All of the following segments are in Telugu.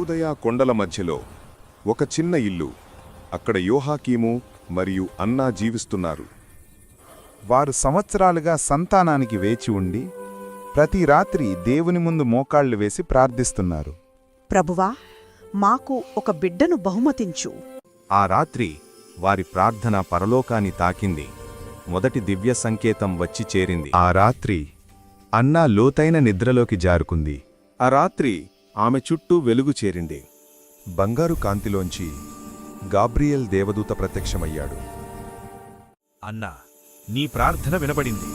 యూదయ కొండల మధ్యలో ఒక చిన్న ఇల్లు. అక్కడ యోహాకీము మరియు అన్నా జీవిస్తున్నారు. వారు సంవత్సరాలుగా సంతానానికి వేచి ఉండి ప్రతి రాత్రి దేవుని ముందు మోకాళ్లు వేసి ప్రార్థిస్తున్నారు. ప్రభువా, మాకు ఒక బిడ్డను బహుమతించు. ఆ రాత్రి వారి ప్రార్థన పరలోకాన్ని తాకింది. మొదటి దివ్య సంకేతం వచ్చి చేరింది. ఆ రాత్రి అన్నా లోతైన నిద్రలోకి జారుకుంది. ఆ రాత్రి ఆమె చుట్టూ వెలుగు చేరింది. బంగారు కాంతిలోంచి గాబ్రియెల్ దేవదూత ప్రత్యక్షమయ్యాడు. అన్నా, నీ ప్రార్థన వినబడింది.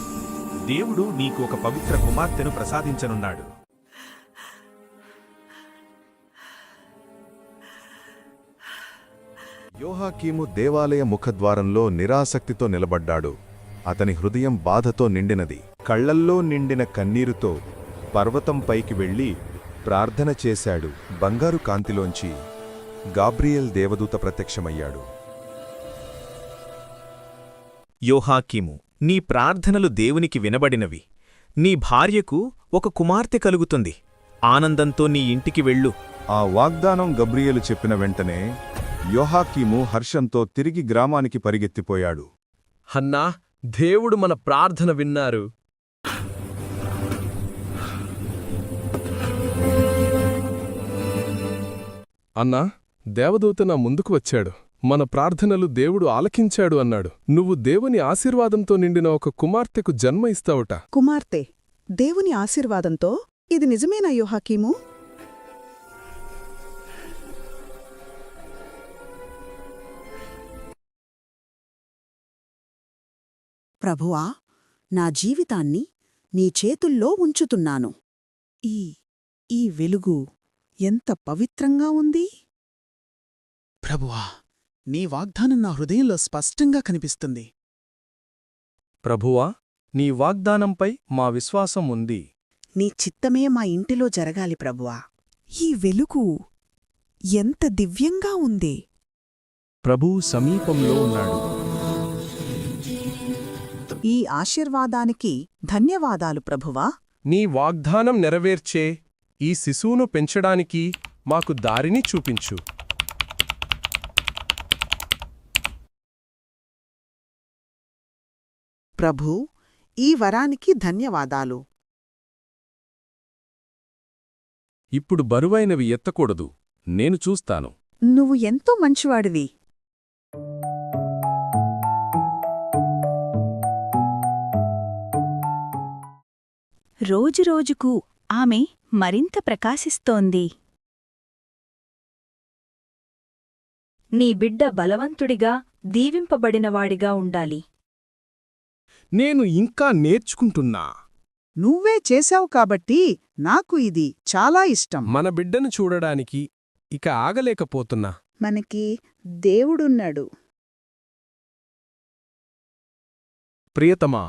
దేవుడు నీకు ఒక పవిత్ర కుమార్తెను ప్రసాదించనున్నాడు. యోహాకీము దేవాలయ ముఖద్వారంలో నిరాసక్తితో నిలబడ్డాడు. అతని హృదయం బాధతో నిండినది. కళ్లల్లో నిండిన కన్నీరుతో పర్వతం పైకి వెళ్లి ప్రార్థన చేశాడు. బంగారు కాంతిలోంచి గాబ్రియెల్ దేవదూత ప్రత్యక్షమయ్యాడు. యోహాకీము, నీ ప్రార్థనలు దేవునికి వినబడినవి. నీ భార్యకు ఒక కుమార్తె కలుగుతుంది. ఆనందంతో నీ ఇంటికి వెళ్ళు. ఆ వాగ్దానం గబ్రియేలు చెప్పిన వెంటనే యోహాకీము హర్షంతో తిరిగి గ్రామానికి పరిగెత్తిపోయాడు. హన్నా, దేవుడు మన ప్రార్థన విన్నారు. అన్నా, దేవదూత నా ముందుకు వచ్చాడు. మన ప్రార్థనలు దేవుడు ఆలకించాడు అన్నాడు. నువ్వు దేవుని ఆశీర్వాదంతో నిండిన ఒక కుమార్తెకు జన్మ ఇస్తావుట. కుమార్తె, దేవుని ఆశీర్వాదంతో? ఇది నిజమేనా యోహాకీము? ప్రభువా, నా జీవితాన్ని నీ చేతుల్లో ఉంచుతున్నాను. ఈ వెలుగు ఎంత పవిత్రంగా ఉంది! ప్రభువా, నీ వాగ్దానం నా హృదయంలో స్పష్టంగా కనిపిస్తుంది. ప్రభువా, నీ వాగ్దానంపై మా విశ్వాసం ఉంది. నీ చిత్తమే మా ఇంటిలో జరగాలి ప్రభువా. ఈ వెలుగు ఎంత దివ్యంగా ఉంది! ప్రభువు సమీపంలో ఉన్నాడు. ఈ ఆశీర్వాదానికి ధన్యవాదాలు ప్రభువా. నీ వాగ్దానం నెరవేర్చే ఈ శిశువును పెంచడానికి మాకు దారిని చూపించు. ప్రభూ, ఈ వరానికి ధన్యవాదాలు. ఇప్పుడు బరువైనవి ఎత్తకూడదు. నేను చూస్తాను. నువ్వు ఎంతో మంచివాడివి. రోజురోజుకు ఆమె మరింత ప్రకాశిస్తోంది. నీ బిడ్డ బలవంతుడిగా, దీవింపబడినవాడిగా ఉండాలి. నేను ఇంకా నేర్చుకుంటున్నా. నువ్వే చేశావు కాబట్టి నాకు ఇది చాలా ఇష్టం. మన బిడ్డను చూడడానికి ఇక ఆగలేకపోతున్నా. మనకి దేవుడున్నాడు. ప్రియతమా,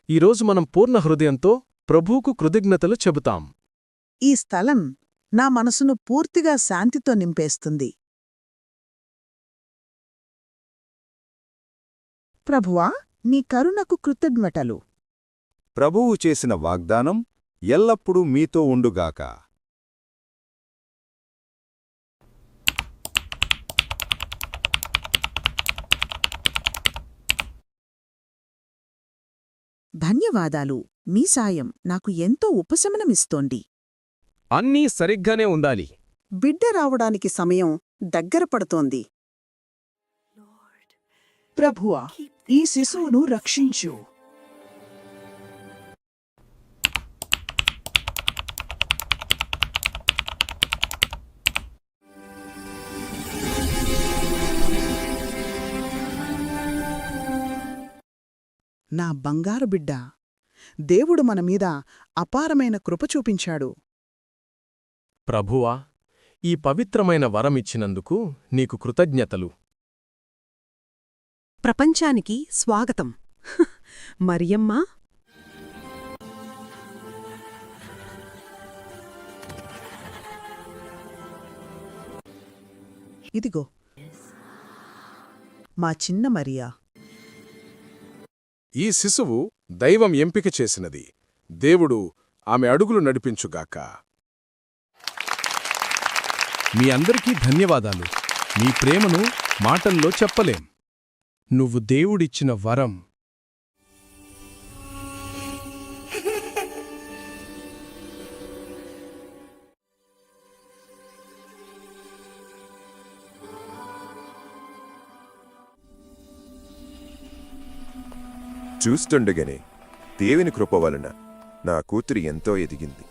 ఈరోజు మనం పూర్ణ హృదయంతో ప్రభువుకు కృతజ్ఞతలు చెబుతాం. ఈ స్థలం నా మనసును పూర్తిగా శాంతితో నింపేస్తుంది. ప్రభువా, నీ కరుణకు కృతజ్ఞతలు. ప్రభువు చేసిన వాగ్దానం ఎల్లప్పుడూ మీతో ఉండుగాక. ధన్యవాదాలు. మీ సాయం నాకు ఎంతో ఉపశమనమిస్తోంది. అన్నీ సరిగ్గానే ఉండాలి. బిడ్డ రావడానికి సమయం దగ్గర పడుతోంది. ప్రభువా, ఈ శిశువును రక్షించు. నా బంగారు బిడ్డ, దేవుడు మన మీద అపారమైన కృప చూపించాడు. ప్రభువా, ఈ పవిత్రమైన వరమిచ్చినందుకు నీకు కృతజ్ఞతలు. ప్రపంచానికి స్వాగతం. మరియమ్మా, ఇదిగో మా చిన్న మరియా. ఈ శిశువు దైవం ఎంపిక చేసినది. దేవుడు ఆమె అడుగులు నడిపించుగాక. మీ అందరికీ ధన్యవాదాలు. మీ ప్రేమను మాటల్లో చెప్పలేం. నువ్వు దేవుడిచ్చిన వరం. చూస్తుండగానే దేవుని కృప వలన నా కూతురు ఎంతో ఎదిగింది.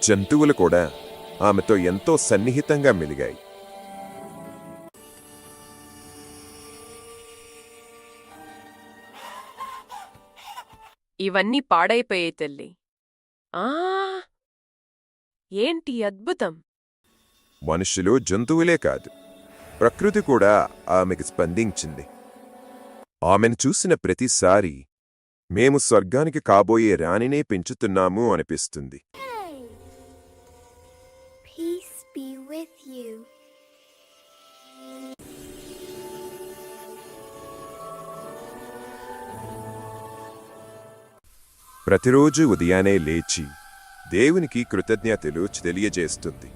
జంతువులు కూడా ఆమెతో ఎంతో సన్నిహితంగా మెలిగాయి. ఇవన్నీ పాడైపోయే తల్లి. ఏంటి అద్భుతం! మనుషులు జంతువులే కాదు, ప్రకృతి కూడా ఆమెకు స్పందించింది. ఆమెను చూసిన ప్రతిసారి మేము స్వర్గానికి కాబోయే రాణినే పెంచుతున్నాము అనిపిస్తుంది. Peace be with you. ప్రతిరోజు ఉదయానే లేచి దేవునికి కృతజ్ఞతలు తెలియజేస్తుంది.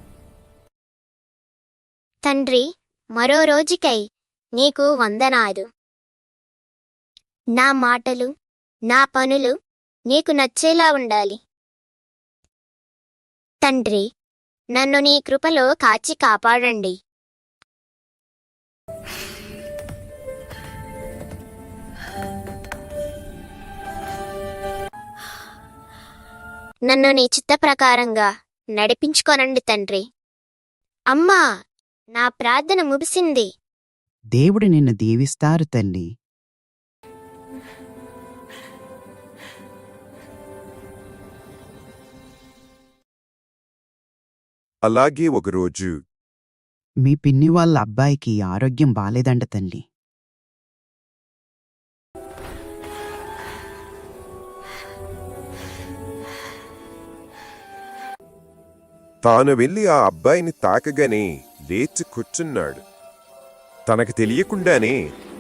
తండ్రి, మరో రోజుకై నీకు వందనాలు. నా మాటలు, నా పనులు నీకు నచ్చేలా ఉండాలి. తండ్రి, నన్ను నీ కృపలో కాచి కాపాడండి. నన్ను నీ చిత్త ప్రకారంగా నడిపించుకోనండి తండ్రి. అమ్మా, నా ప్రార్థన ముగిసింది. దేవుడు నిన్ను దీవిస్తారు తల్లి. అలాగే ఒకరోజు మీ పిన్ని వాళ్ళ అబ్బాయికి ఆరోగ్యం బాలేదంట తల్లి. తాను వెళ్లి ఆ అబ్బాయిని తాకగానే లేచి కూర్చున్నాడు. తనకు తెలియకుండానే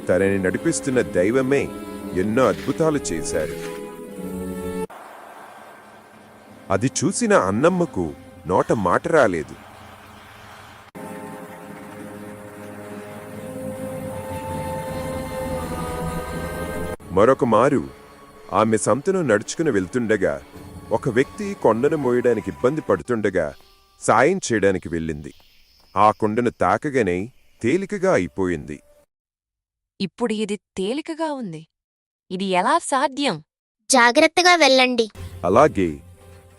తనని నడిపిస్తున్న దైవమే ఎన్నో అద్భుతాలు చేశారు. అది చూసిన అన్నమ్మకు నోట మాట రాలేదు. మరొక మారు ఆమె సంతను నడుచుకుని వెళ్తుండగా ఒక వ్యక్తి కొండను మోయడానికి ఇబ్బంది పడుతుండగా సాయం చేయడానికి వెళ్ళింది. ఆ కొండను తాకగానే తేలికగా అయిపోయింది. ఇప్పుడు ఇది తేలికగా ఉంది. ఇది ఎలా సాధ్యం? జాగ్రత్తగా వెళ్ళండి. అలాగే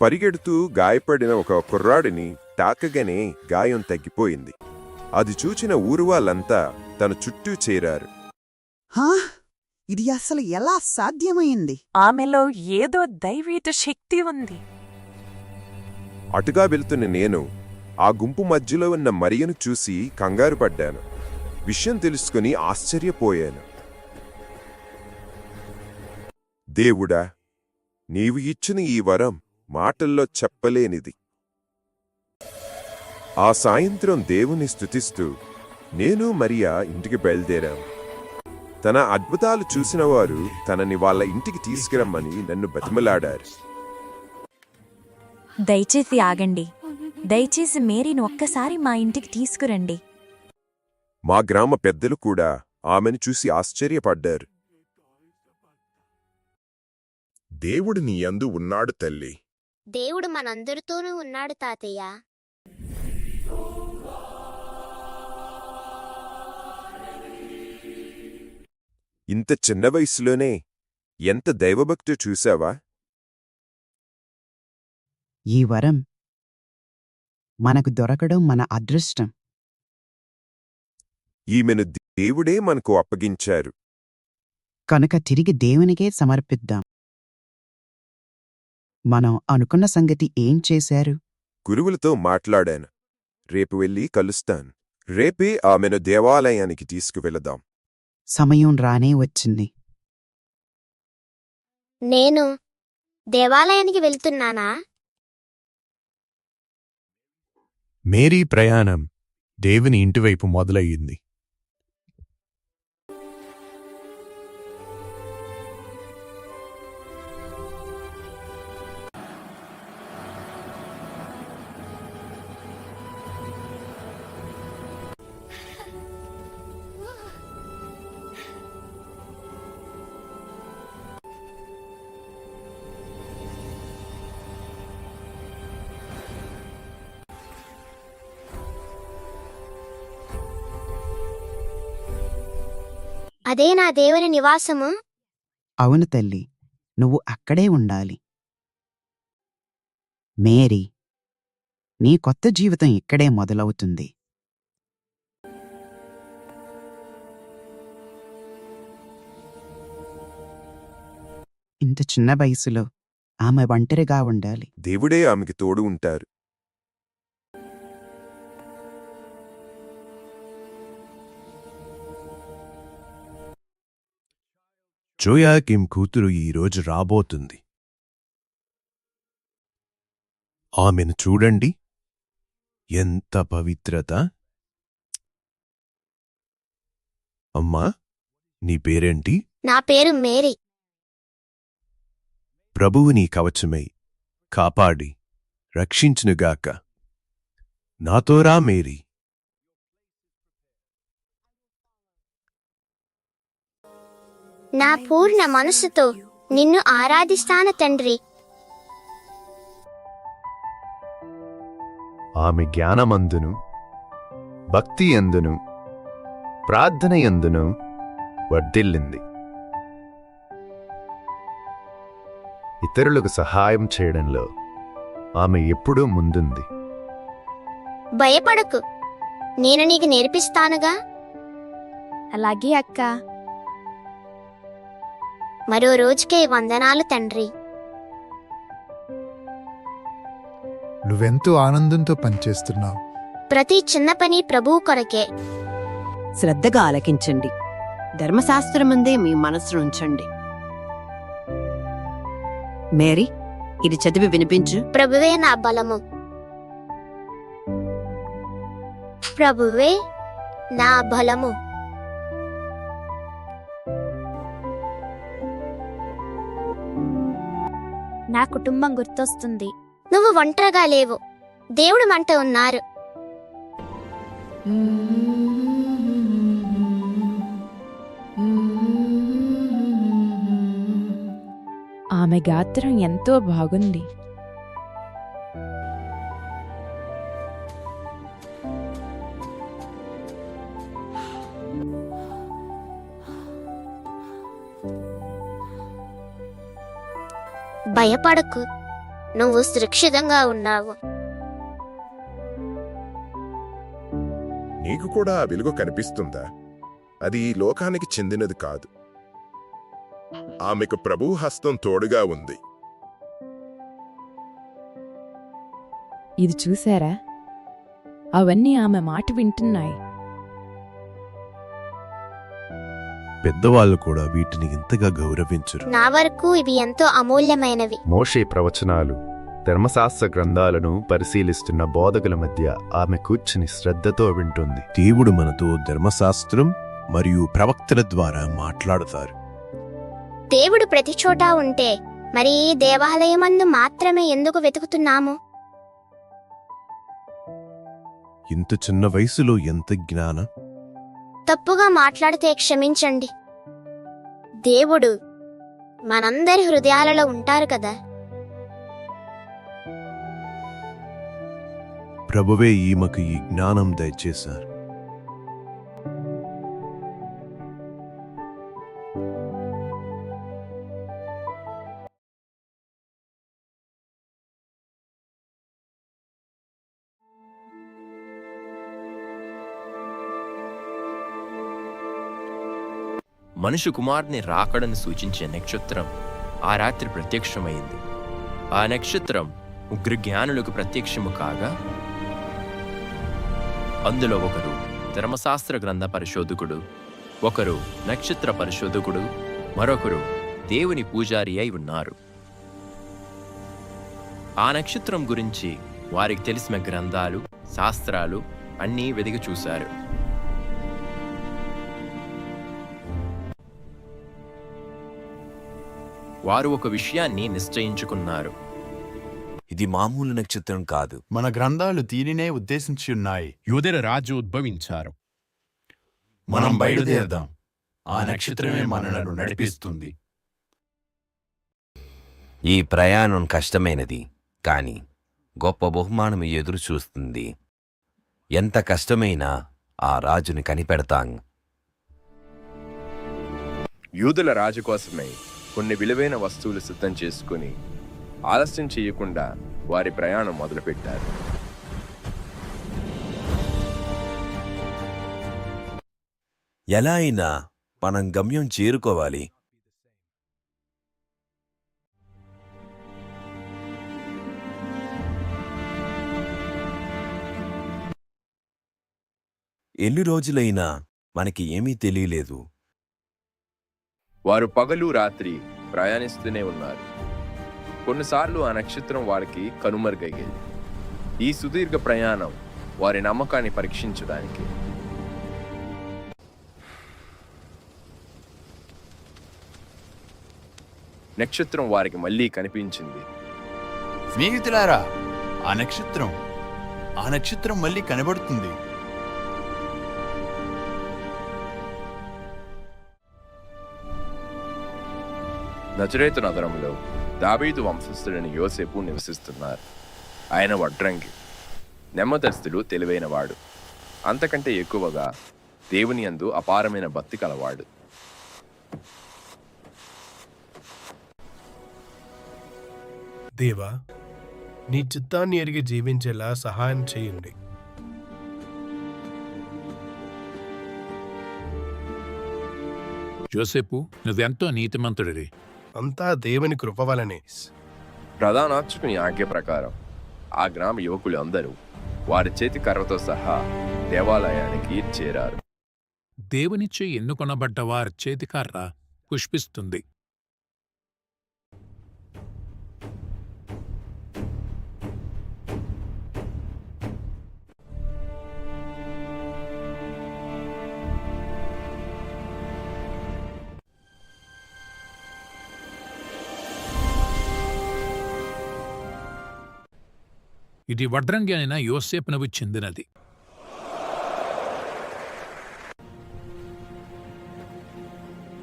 పరిగెడుతూ గాయపడిన ఒక కుర్రాడిని తాకగానే గాయం తగ్గిపోయింది. అది చూచిన ఊరు వాళ్ళంతా తన చుట్టూ చేరారు. ఇది అసలు ఎలా సాధ్యమైంది? ఆమెలో ఏదో దైవీత శక్తి ఉంది. అటుగా వెళ్తున్న నేను ఆ గుంపు మధ్యలో ఉన్న మరియను చూసి కంగారు పడ్డాను. విషయం తెలుసుకుని ఆశ్చర్యపోయాను. దేవుడా, నీవు ఇచ్చిన ఈ వరం మాటల్లో చెప్పలేనిది. ఆ సాయంత్రం దేవుని స్తుతిస్తూ నేను మరియా ఇంటికి బయలుదేరాం. తన అద్భుతాలు చూసినవారు తనని వాళ్ళ ఇంటికి తీసుకురమ్మని నన్ను బతిమలాడారు. దయచేసి ఆగండి. దయచేసి మేరీని ఒక్కసారి మా ఇంటికి తీసుకురండి. మా గ్రామ పెద్దలు కూడా ఆమెను చూసి ఆశ్చర్యపడ్డారు. దేవుడు నీ యందు ఉన్నాడు తల్లి. దేవుడు మనందరితోనూ ఉన్నాడు తాతయ్య. ఇంత చిన్న వయసులోనే ఎంత దైవభక్తి చూశావా? ఈ వరం మనకు దొరకడం మన అదృష్టం. ఈమెను దేవుడే మనకు అప్పగించారు. కనుక తిరిగి దేవునికే సమర్పిద్దాం. మనం అనుకున్న సంగతి ఏం చేశారు? గురువులతో మాట్లాడాను. రేపు వెళ్ళి కలుస్తాను. రేపే ఆమెను దేవాలయానికి తీసుకువెళదాం. సమయం రానే వచ్చింది. నేను దేవాలయానికి వెళ్తున్నానా? మేరీ ప్రయాణం దేవుని ఇంటివైపు మొదలయ్యింది. అదే నా దేవుని నివాసము. అవును తల్లి, నువ్వు అక్కడే ఉండాలి. మేరీ, నీ కొత్త జీవితం ఇక్కడే మొదలవుతుంది. ఇంత చిన్న వయసులో ఆమె ఒంటరిగా ఉండాలి. దేవుడే ఆమెకి తోడు ఉంటారు. జోయాకిం కూతురు ఈరోజు రాబోతుంది. ఆమెను చూడండి, ఎంత పవిత్రత! అమ్మా, నీ పేరేంటి? నా పేరు మేరీ. ప్రభువు నీ కవచమై కాపాడి రక్షించునుగాక. నాతోరా మేరీ. నా పూర్ణ మనసుతో నిన్ను ఆరాధిస్తాను తండ్రి. ఆమె జ్ఞానమందును, భక్తి యందును, ప్రార్థన యందును వర్ధిల్లింది. ఇతరులకు సహాయం చేయడంలో ఆమె ఎప్పుడూ ముందుంది. భయపడకు, నేను నీకు నేర్పిస్తానుగా. అలాగే అక్క. మరో రోజుకే వందనాలు తండ్రి. నువ్వెంతో ఆనందంతో పనిచేస్తున్నావు. ప్రతి చిన్న పని ప్రభువు కొరకే. శ్రద్ధగా ఆలకించండి. ధర్మశాస్త్రమందే మీ మనస్సును ఉంచండి. మేరీ, ఇది చదివి వినిపించు. ప్రభువే నా బలము. ప్రభువే నా బలము. నా కుటుంబం గుర్తొస్తుంది. నువ్వు ఒంటరిగా లేవు, దేవుడు మంట ఉన్నారు. ఆమె గాత్రం ఎంతో బాగుంది. భయపడకు, నువ్వు సురక్షితంగా ఉన్నావు. నీకు కూడా ఆ వెలుగు కనిపిస్తుందా? అది ఈ లోకానికి చెందినది కాదు. ఆమెకు ప్రభువు హస్తం తోడుగా ఉంది. ఇది చూశారా? అవన్నీ ఆమె మాట వింటున్నాయి. పెద్దవాళ్ళు కూడా వీటిని ఇంతగా గౌరవించరు. నా వరకు ఇవి ఎంతో అమూల్యమైనవి. మోషే ప్రవచనాలు, ధర్మశాస్త్ర గ్రంథాలను పరిశీలిస్తున్న బోధకుల మధ్య ఆమె కూర్చుని శ్రద్ధతో వింటుంది. దేవుడు మనతో ధర్మశాస్త్రం మరియు ప్రవక్తల ద్వారా మాట్లాడతారు. దేవుడు ప్రతి చోటా ఉంటే మరి దేవాలయమందు మాత్రమే ఎందుకు వెతుకుతున్నాము? ఇంత చిన్న వయసులో ఎంత జ్ఞానం! తప్పుగా మాట్లాడితే క్షమించండి. దేవుడు మనందరి హృదయాలలో ఉంటారు కదా. ప్రభువే ఈమెకు ఈ జ్ఞానం దయచేశారు. మనుషు కుమారుని రాకడను సూచించే నక్షత్రం ఆ రాత్రి ప్రత్యక్షమైంది. ఆ నక్షత్రం ముగ్గురు జ్ఞానులకు ప్రత్యక్షము కాగా, అందులో ఒకరు ధర్మశాస్త్ర గ్రంథ పరిశోధకుడు, ఒకరు నక్షత్ర పరిశోధకుడు, మరొకరు దేవుని పూజారి అయి ఉన్నారు. ఆ నక్షత్రం గురించి వారికి తెలిసిన గ్రంథాలు, శాస్త్రాలు అన్నీ వెదికి చూశారు. వారు ఒక విషయాన్ని నిశ్చయించుకున్నారు. ఇది మామూలు నక్షత్రం కాదు. మన గ్రంథాలు దీనినే ఉద్దేశించి ఉన్నాయి. యూదర రాజు ఉద్భవించారు. మనం బయలుదేరదాం. ఆ నక్షత్రమే మనలను నడిపిస్తుంది. ఈ ప్రయాణం కష్టమైనది, కాని గొప్ప బహుమానం ఎదురు చూస్తుంది. ఎంత కష్టమైనా ఆ రాజుని కనిపెడతాం. యూదుల రాజు కోసమై కొన్ని విలువైన వస్తువులు సిద్ధం చేసుకుని ఆలస్యం చేయకుండా వారి ప్రయాణం మొదలుపెట్టారు. ఎలా అయినా మనం గమ్యం చేరుకోవాలి. ఎన్ని రోజులైనా మనకి ఏమీ తెలియలేదు. వారు పగలు రాత్రి ప్రయాణిస్తూనే ఉన్నారు. కొన్నిసార్లు ఆ నక్షత్రం వారికి కనుమరుగయ్యేది. ఈ సుదీర్ఘ ప్రయాణం వారి నమ్మకాన్ని పరీక్షించడానికి. నక్షత్రం వారికి మళ్ళీ కనిపించింది. స్నేహితులారా, ఆ నక్షత్రం మళ్ళీ కనబడుతుంది. నజరేతు నగరంలో దావీదు వంశస్థుడైన యోసేపు నివసిస్తున్నారు. ఆయన వడ్రంగి, నెమ్మదస్తుడు, తెలివైనవాడు. అంతకంటే ఎక్కువగా దేవుని యందు అపారమైన భక్తి కలవాడు. దేవా, నీ చిత్తాన్ని ఎరిగి జీవించేలా సహాయం చేయండి. యోసేపు, నువ్వెంతో నీతిమంతుడివి. అంతా దేవుని కృప వలనే. ప్రధానార్చకుని ఆజ్ఞ ప్రకారం ఆ గ్రామ యువకులు అందరూ వారి చేతి కర్రతో సహా దేవాలయానికి చేరారు. దేవునిచే ఎన్నుకొనబడ్డ వారి చేతికర్ర పుష్పిస్తుంది. ఇది వడ్రంగి అయిన యోసేపునకు చెందినది.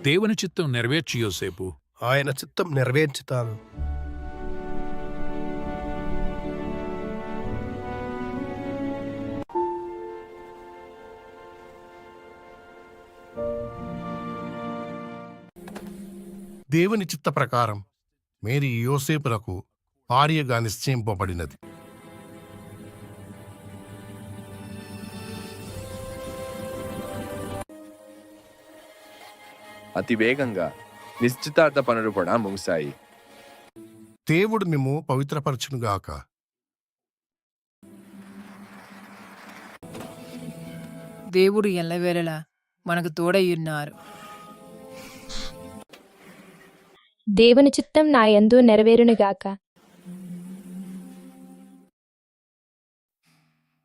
దేవుని చిత్తం నెరవేర్చు యోసేపు. ఆయన చిత్తం నెరవేర్చుతాను. దేవుని చిత్త ప్రకారం మేరీ యోసేపులకు భార్యగా నిశ్చయింపబడినది. అతి వేగంగా నిశ్చితార్థ పనులు కూడా ముగిశాయి. దేవుడు మేము పవిత్రపరచునుగాక. దేవుడు ఎల్లవేళలా మనకు తోడయ్యున్నారు. దేవుని చిత్తం నా యందు నెరవేరునుగాక.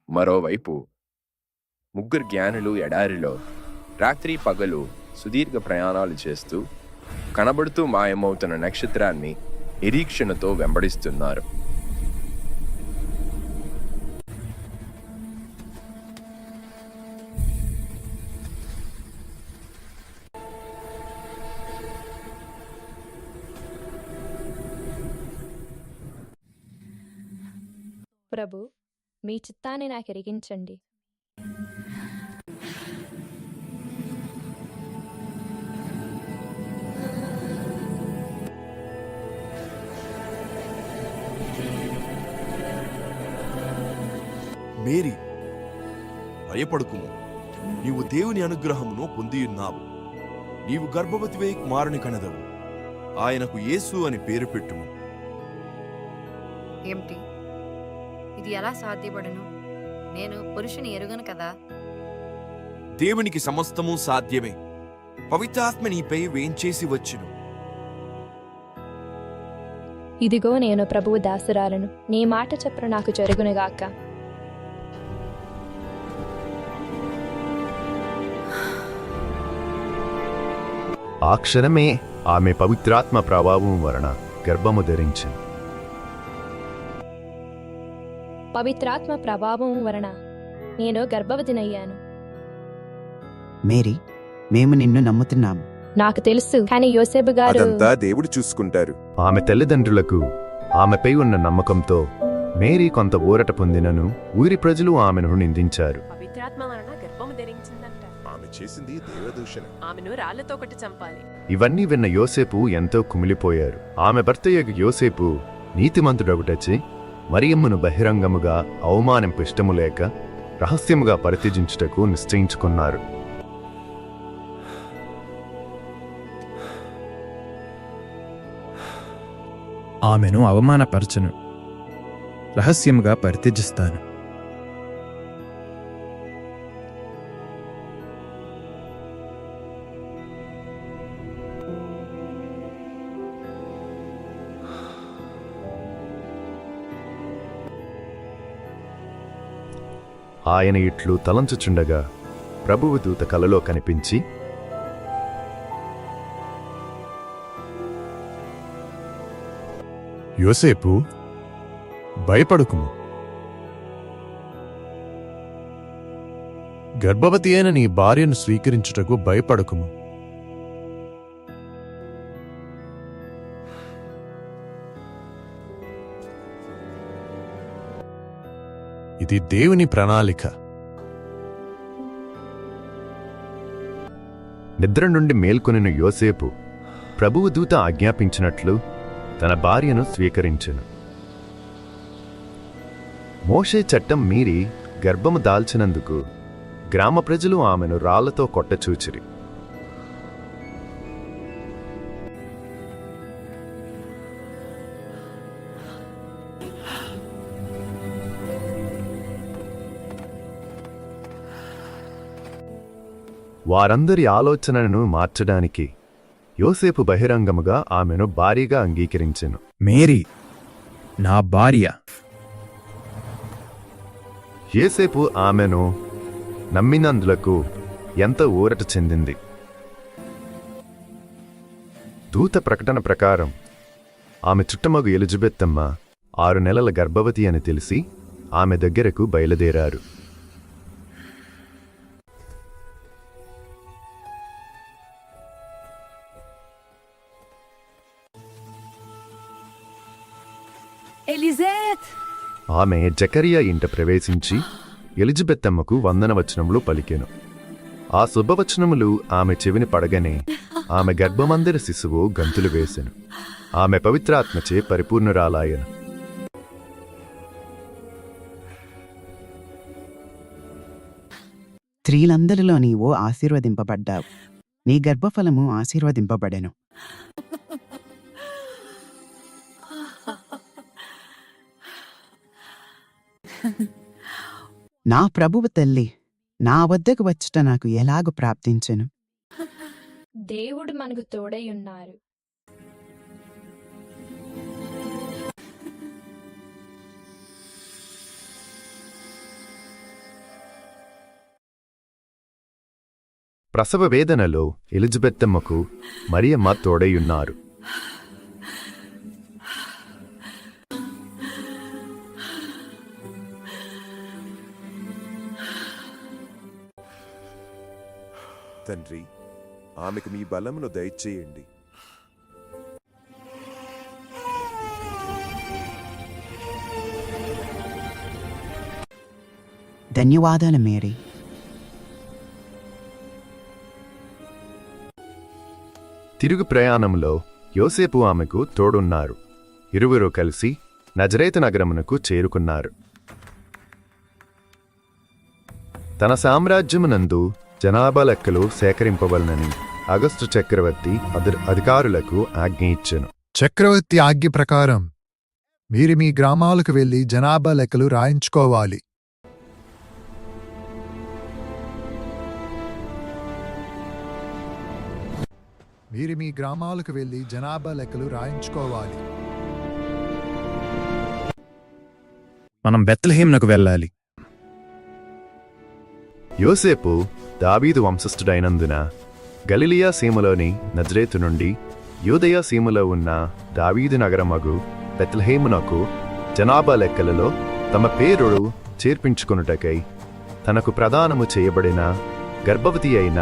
మరోవైపు ముగ్గురు జ్ఞానులు ఎడారిలో రాత్రి పగలు సుదీర్ఘ ప్రయాణాలు చేస్తూ కనబడుతూ మాయమవుతున్న నక్షత్రాన్ని నిరీక్షణతో వెంబడిస్తున్నారు. ప్రభు, మీ చిత్తాన్ని నాకు ఎరిగించండి. మేరీ, భయపడుకుము, నీవు దేవుని అనుగ్రహమును పొందియున్నావు. నీవు గర్భవతివై కుమారుని కనదవు. ఆయనకు యేసు అని పేరు పెట్టుము. ఏమిటి ఇది ఎలా సాధ్యపడను? నేను పురుషుని ఎరుగను కదా. దేవునికి సమస్తము సాధ్యమే. పవిత్రాత్మ నీపై వేంచేసి వచ్చును. ఇదిగో నేను ప్రభువు దాసురాలను, నీ మాట చొప్పున నాకు జరుగునుగాక. ఆ క్షణమే ఆమె పవిత్రాత్మ ప్రభావం వలన గర్భము ధరించింది. పవిత్రాత్మ ప్రభావం వలన నేను గర్భవతినయ్యాను. మేరీ, మేము నిన్ను నమ్ముతున్నాము. నాకు తెలుసు, కానీ యోసేపు గారు అదంతా దేవుడు చూసుకుంటారు. ఆమె తల్లిదండ్రులకు ఆమెపై ఉన్న నమ్మకంతో మేరీ కొంత ఊరట పొందినను ఊరి ప్రజలు ఆమెను నిందించారు. పవిత్రాత్మ వలన గర్భము ధరించిందంట. ఆమె చేసింది దేవదూషణ. ఆమెను రాళ్లతో కొట్టి చంపాలి. ఇవన్నీ విన్న యోసేపు ఎంతో కుమిలిపోయారు. ఆమె భర్తయ్యకు యోసేపు నీతిమంతుడొకటొచ్చి మరియమ్మను బహిరంగముగా అవమానింపు ఇష్టము లేక రహస్యముగా పరిత్యజించుటకు నిశ్చయించుకున్నారు. ఆమెను అవమానపరచను, రహస్యముగా పరిత్యజిస్తాను. ఆయన ఇట్లు తలంచుచుండగా ప్రభువు దూత కలలో కనిపించి, యోసేపు, భయపడుకుము. గర్భవతి అయిన నీ భార్యను స్వీకరించుటకు భయపడకుము. ఇది దేవుని ప్రణాళిక. నిద్ర నుండి మేల్కొనిన యోసేపు ప్రభువు దూత ఆజ్ఞాపించినట్లు తన భార్యను స్వీకరించెను. మోషే చట్టం మీరి గర్భము దాల్చినందుకు గ్రామ ప్రజలు ఆమెను రాళ్లతో కొట్టచూచిరి. వారందరి ఆలోచనను మార్చడానికి యోసేపు బహిరంగముగా ఆమెను భార్యగా అంగీకరించెను. మేరీ నా భార్య. యోసేపు ఆమెను నమ్మినందులకు ఎంత ఊరట చెందింది. దూత ప్రకటన ప్రకారం ఆమె చుట్టమగు ఎలిజబెత్తమ్మ 6 నెలల గర్భవతి అని తెలిసి ఆమె దగ్గరకు బయలుదేరారు. ఆమె జకరియా ఇంట ప్రవేశించి ఎలిజబెత్తమ్మకు వందనవచనములు పలికెను. ఆ శుభవచనములు ఆమె చెవిని పడగనే ఆమె గర్భమందరి శిశువు గంతులు వేసెను. ఆమె పవిత్రాత్మచే పరిపూర్ణురాలాయను. స్త్రీలందరిలో నీవు ఆశీర్వదింపబడ్డావు, నీ గర్భఫలము ఆశీర్వదింపబడెను. నా ప్రభువు తల్లి నా వద్దకు వచ్చుట నాకు ఎలాగూ ప్రాప్తించెను. దేవుడు మనకు తోడై ఉన్నారు. ప్రసవ వేదనలో ఎలిజబెత్తమ్మకు మరియమ్మ తోడైయున్నారు. తండ్రి, ఆమెకు మీ బలమును దయచేయండి. ధన్యవాదాలు మేరీ. తిరుగు ప్రయాణంలో యోసేపు ఆమెకు తోడున్నారు. ఇరువురు కలిసి నజరేతు నగరమునకు చేరుకున్నారు. తన సామ్రాజ్యమునందు జనాభా లెక్కలు సేకరింపవలనని అగస్టు చక్రవర్తి అధికారులకు ఆజ్ఞ ఇచ్చెను. చక్రవర్తి ఆజ్ఞ ప్రకారం మీరు మీ గ్రామాలకు వెళ్లి జనాభా లెక్కలు రాయించుకోవాలి. మీరు మీ గ్రామాలకు వెళ్లి జనాభా లెక్కలు రాయించుకోవాలి. మనం బెత్లెహేమునకు వెళ్ళాలి. యోసేపు దావీదు వంశస్థుడైనందున గలిలియా సీమలోని నజరేతు నుండి యూదయ సీమలో ఉన్న దావీదు నగరమగు బెత్లెహేమునకు జనాభా లెక్కలలో తమ పేరుడు చేర్పించుకొనుటకై తనకు ప్రదానము చేయబడిన గర్భవతి అయిన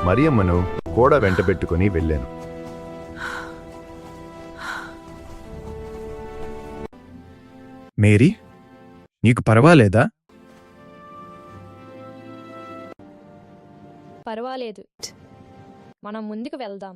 మరియమ్మను కూడా వెంటబెట్టుకుని వెళ్ళాను. మేరీ, నీకు పర్వాలేదా? పర్వాలేదు, మనం ముందుకు వెళ్దాం.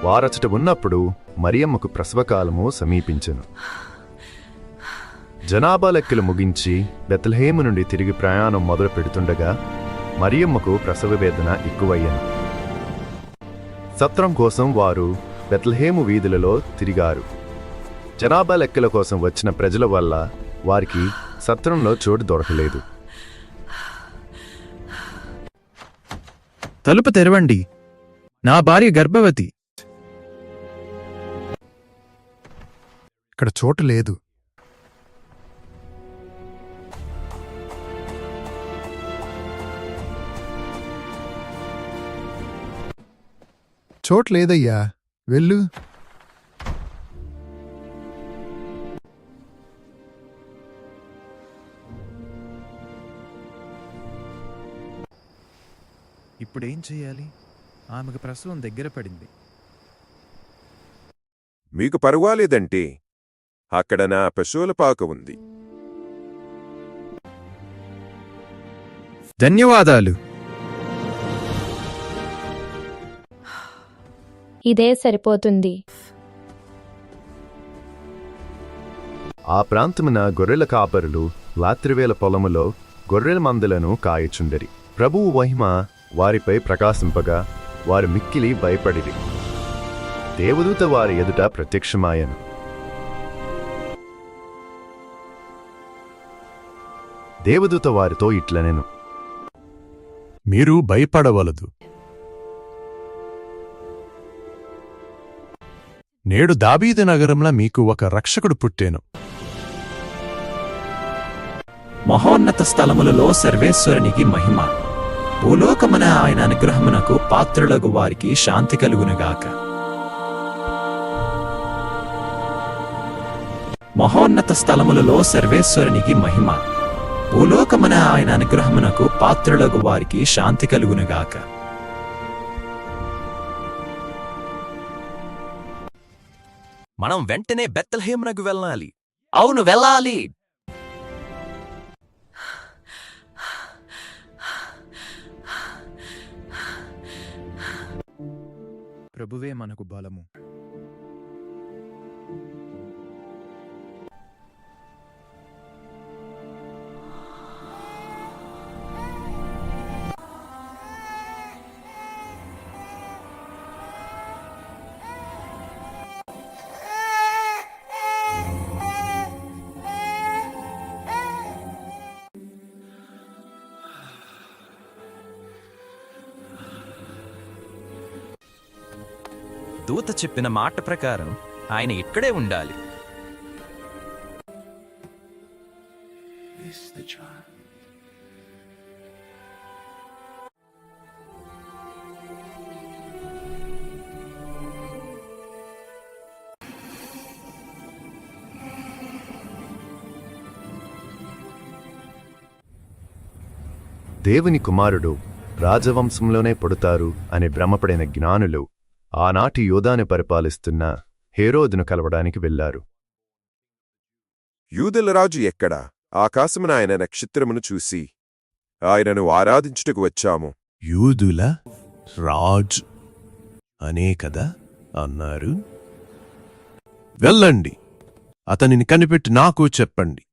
వారచట ఉన్నప్పుడు మరియమ్మకు ప్రసవకాలము సమీపించెను. జనాభా లెక్కలు ముగించి బెత్లెహేము నుండి తిరిగి ప్రయాణం మొదలు పెడుతుండగా మరియమ్మకు ప్రసవ వేదన ఎక్కువయ్యను. సత్రం కోసం వారు బెత్లెహేము వీధులలో తిరిగారు. జనాభా లెక్కల కోసం వచ్చిన ప్రజల వల్ల వారికి సత్రంలో చోటు దొరకలేదు. తలుపు తెరవండి, నా భార్య గర్భవతి. ఇక్కడ చోటు లేదు. చోటు లేదయ్యా, వెళ్ళు. ఇప్పుడేం చెయ్యాలి? ఆమెకు ప్రసవం దగ్గర పడింది. మీకు పర్వాలేదంటే అక్కడ నా పశువుల పాక ఉంది. ధన్యవాదాలు. ఇదే సరిపోతుంది. ఆ ప్రాంతమున గొర్రెల కాపరులు రాత్రివేళ పొలములో గొర్రెల మందలను కాయచుండరి. ప్రభువు మహిమ వారిపై ప్రకాశింపగా వారు మిక్కిలి భయపడిరి. దేవదూత వారి ఎదుట ప్రత్యక్షమాయను. దేవదూత వారితో ఇట్లనెను, మీరు భయపడవలదు. నేడు దావీదు నగరంలో మీకు ఒక రక్షకుడు పుట్టేను. మహోన్నత స్థలములలో సర్వేశ్వరునికి మహిమ, భూలోకమున ఆయన అనుగ్రహమునకు పాత్రులగు వారికి శాంతి కలుగునుగాక. మహోన్నత స్థలములలో సర్వేశ్వరునికి మహిమ, భూలోకమున ఆయన అనుగ్రహమునకు పాత్రులగు వారికి శాంతి కలుగునుగాక. మనం వెంటనే బెత్లెహేమునకు వెళ్ళాలి. అవును, వెళ్ళాలి. ప్రభువే మనకు బలము. దూత చెప్పిన మాట ప్రకారం ఆయన ఇక్కడే ఉండాలి. దేవుని కుమారుడు రాజవంశంలోనే పుడతారు అని భ్రమపడిన జ్ఞానులు ఆనాటి యూదాను పరిపాలిస్తున్న హేరోదును కలవడానికి వెళ్లారు. యూదుల రాజు ఎక్కడ? ఆకాశమున ఆయన నక్షత్రమును చూసి ఆయనను ఆరాధించుటకు వచ్చాము. యూదుల రాజు అనే కదా అన్నారు. వెళ్ళండి, అతనిని కనిపెట్టి నాకు చెప్పండి,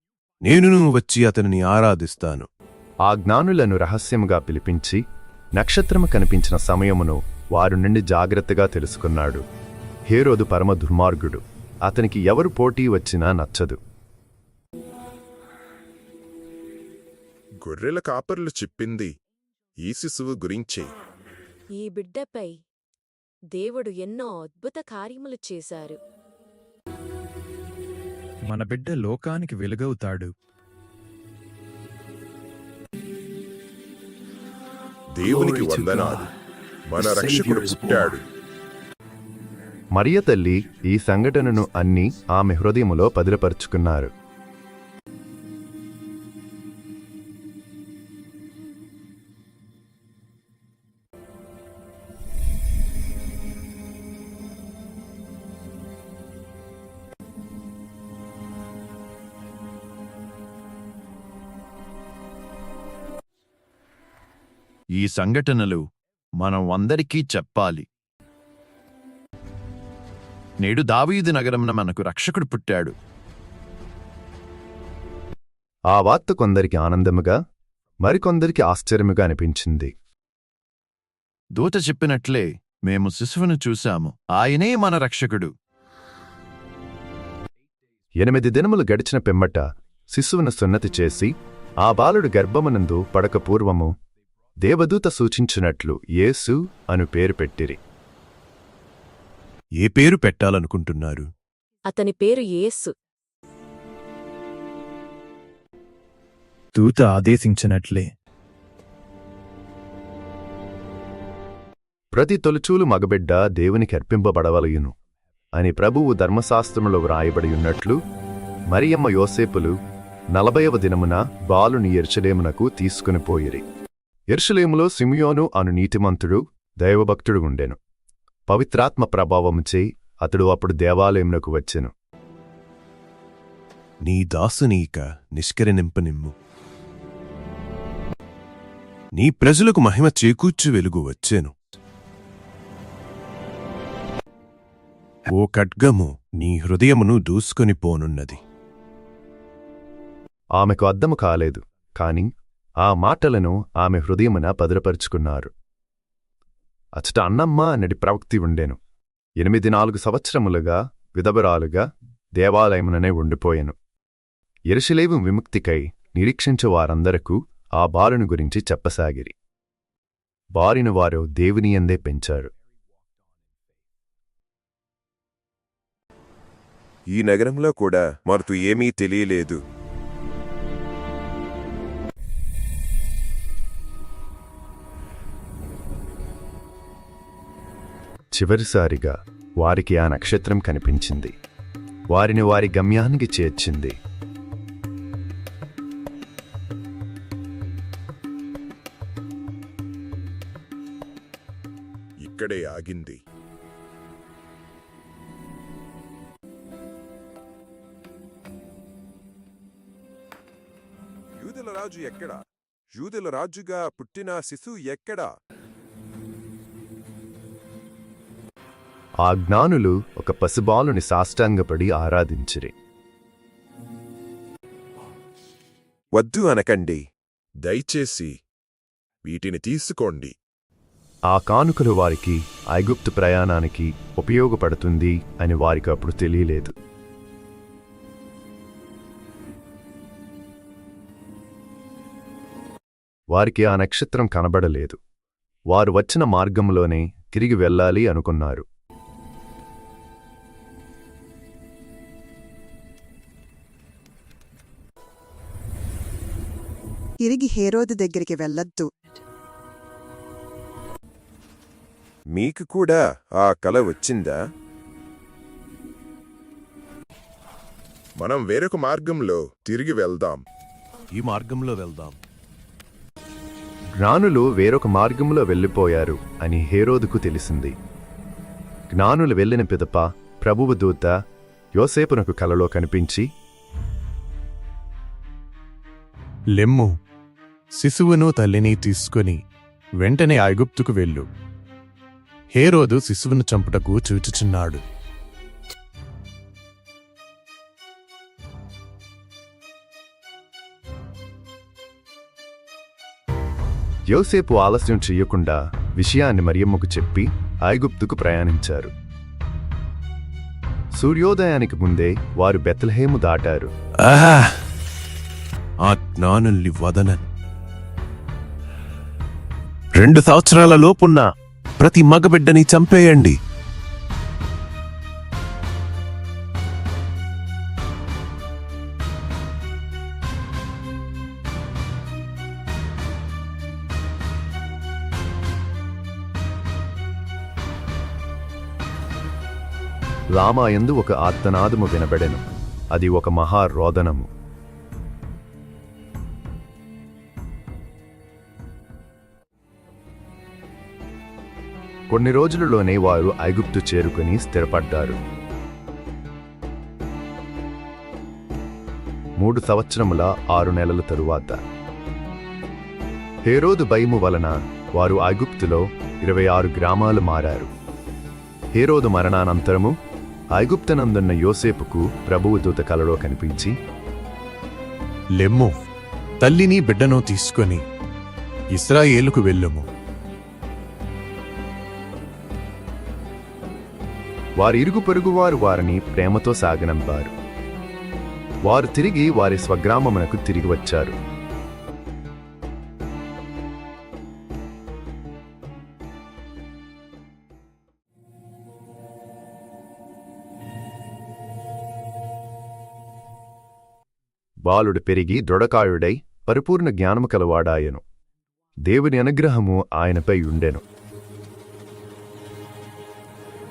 నేను వచ్చి అతనిని ఆరాధిస్తాను. ఆ జ్ఞానులను రహస్యముగా పిలిపించి నక్షత్రము కనిపించిన సమయమును వారి నుండి జాగ్రత్తగా తెలుసుకున్నాడు. హేరోదు పరమ దుర్మార్గుడు, అతనికి ఎవరు పోటీ వచ్చినా నచ్చదు. గొర్రెల కాపర్లు చెప్పింది ఈ శిశువు గురించే. ఈ బిడ్డపై దేవుడు ఎన్నో అద్భుత కార్యములు చేశారు. మన బిడ్డ లోకానికి వెలుగవుతాడు. దేవునికి వందనాలు, మన రక్షకుడు పుట్టాడు. మరియ తల్లి ఈ సంఘటనను అన్నీ ఆమె హృదయములో భద్రపరుచుకున్నారు. ఈ సంఘటనలు మనం అందరికీ చెప్పాలి. నేడు దావీదు నగరంన మనకు రక్షకుడు పుట్టాడు. ఆ వార్త కొందరికి ఆనందముగా, మరికొందరికి ఆశ్చర్యముగా అనిపించింది. దూత చెప్పినట్లే మేము శిశువును చూశాము, ఆయనే మన రక్షకుడు. 8 దినములు గడిచిన పిమ్మట శిశువును సున్నతి చేసి ఆ బాలుడు గర్భమునందు పడక పూర్వము దేవదూత సూచించినట్లు యేసు అను పేరు పెట్టిరి. ఏ పేరు పెట్టాలనుకుంటున్నారు? అతని పేరు యేసు. దూత ఆదేశించినట్లే. ప్రతి తొలిచూలు మగబిడ్డ దేవునికి అర్పింపబడవలయును అని ప్రభువు ధర్మశాస్త్రములో వ్రాయబడి ఉన్నట్లు మరియమ్మ యోసేపులు 40వ దినమున బాలుని యెరూషలేమునకు తీసుకుని పోయిరి. యెరూషలేములో సిమియోను అను నీతిమంతుడు దైవభక్తుడు ఉండెను. పవిత్రాత్మ ప్రభావముచే అతడు అప్పుడు దేవాలయమునకు వచ్చెను. నీ దాసునీక నిష్కరింపనిమ్ము. నీ ప్రజలకు మహిమ చేకూర్చు వెలుగు వచ్చెను. ఓ ఖడ్గము నీ హృదయమును దూసుకొని పోనున్నది. ఆమెకు అద్దము కాలేదు, కాని ఆ మాటలను ఆమె హృదయమున భద్రపరుచుకున్నారు. అచ్చట అన్నమ్మ అన్నటి ప్రవక్తి ఉండెను. 84 సంవత్సరములుగా విధవరాలుగా దేవాలయముననే ఉండిపోయెను. యెరూషలేము విముక్తికై నిరీక్షించు వారందరకు ఆ బాలుని గురించి చెప్పసాగిరి. బారిన వారు దేవునియందే పెంచారు. ఈ నగరంలో కూడా మరుతు ఏమీ తెలియలేదు. చివరిసారిగా వారికి ఆ నక్షత్రం కనిపించింది. వారిని వారి గమ్యానికి చేర్చింది. ఇక్కడే ఆగింది. యూదుల రాజు ఎక్కడా? యూదుల రాజుగా పుట్టిన శిశువు ఎక్కడా? ఆ జ్ఞానులు ఒక పసిబాలుని సాష్టాంగపడి ఆరాధించిరి. వద్దు అనకండి, దయచేసి వీటిని తీసుకోండి. ఆ కానుకలు వారికి ఐగుప్తు ప్రయాణానికి ఉపయోగపడుతుంది అని వారికి అప్పుడు తెలియలేదు. వారికి ఆ నక్షత్రం కనబడలేదు. వారు వచ్చిన మార్గంలోనే తిరిగి వెళ్ళాలి అనుకున్నారు. తిరిగి హేరోదు దగ్గరికి వెళ్ళొద్దు. మీకు కూడా ఆ కల వచ్చిందా? మనం వేరొక మార్గంలో తిరిగి వెళ్దాం. ఈ మార్గంలో వెళ్దాం. జ్ఞానులు వేరొక మార్గంలో వెళ్ళిపోయారు అని హేరోదుకు తెలిసింది. జ్ఞానులు వెళ్ళిన పిదప ప్రభువు దూత యోసేపునకు కలలో కనిపించి, లెమ్ము, శిశువును తల్లిని తీసుకొని వెంటనే ఐగుప్తుకు వెళ్ళు. హేరోదు శిశువును చంపుటకు చూచుచున్నాడు. యోసేపు ఆలస్యం చెయ్యకుండా విషయాన్ని మరియమ్మకు చెప్పి ఐగుప్తుకు ప్రయాణించారు. సూర్యోదయానికి ముందే వారు బెత్లెహేము దాటారు. ఆ జ్ఞానుల్ని వదనను. 2 సంవత్సరాల లోపున్న ప్రతి మగబిడ్డని చంపేయండి. రామాయందు ఒక ఆర్తనాదము వినబడెను. అది ఒక మహారోదనము. కొన్ని రోజులలోనే వారు ఐగుప్తు చేరుకుని స్థిరపడ్డారు. 3 సంవత్సరముల 6 నెలల తరువాత హేరోదు భయము వలన వారు ఐగుప్తులో 26 గ్రామాలు మారారు. హేరోదు మరణానంతరము ఐగుప్తనందున్న యోసేపుకు ప్రభువు దూత కలలో కనిపించి, లెమ్ము, తల్లిని బిడ్డను తీసుకొని ఇశ్రాయేలుకు వెళ్ళుము. వారి ఇరుగు పొరుగువారు వారిని ప్రేమతో సాగనంపారు. వారు తిరిగి వారి స్వగ్రామమునకు తిరిగి వచ్చారు. బాలుడు పెరిగి దృఢకాయుడై పరిపూర్ణ జ్ఞానము కలవాడాయను. దేవుని అనుగ్రహము ఆయనపై ఉండెను.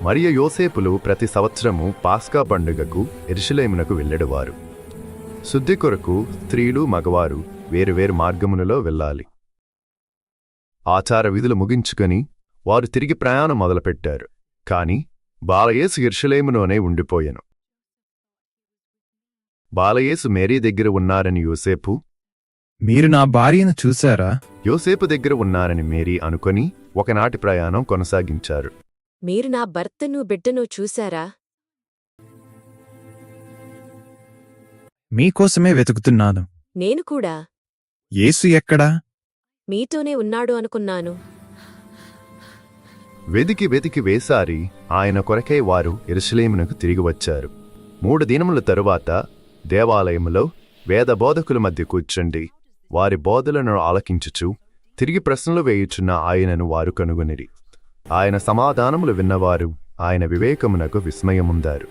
మరియ యోసేపులు ప్రతి సంవత్సరము పాస్కా పండుగకు యెరూషలేమునకు వెళ్ళెడువారు. శుద్ధి కొరకు స్త్రీలు మగవారు వేరువేరు మార్గములలో వెళ్ళాలి. ఆచార విధులు ముగించుకొని వారు తిరిగి ప్రయాణం మొదలుపెట్టారు. కాని బాలయేసు యెరూషలేములోనే ఉండిపోయెను. బాలయేసు మేరీ దగ్గర ఉన్నారని యోసేపు, మీరు నా భార్యను చూశారా? యోసేపు దగ్గర ఉన్నారని మేరీ అనుకొని ఒకనాటి ప్రయాణం కొనసాగించారు. మీరు నా భర్తను బిడ్డను చూశారా? మీకోసమే వెతుకుతున్నాను. నేను కూడా. యేసు ఎక్కడా? మీతోనే ఉన్నాడు అనుకున్నాను. వెదికి వెతికి వేసారి ఆయన కొరకై వారు యెరూషలేమునకు తిరిగి వచ్చారు. 3 దినముల తరువాత దేవాలయములో వేద బోధకుల మధ్య కూర్చుండి వారి బోధలను ఆలకించుచు తిరిగి ప్రశ్నలు వేయుచున్న ఆయనను వారు కనుగొనిరి. ఆయన సమాధానములు విన్నవారు ఆయన వివేకమునకు విస్మయముందారు.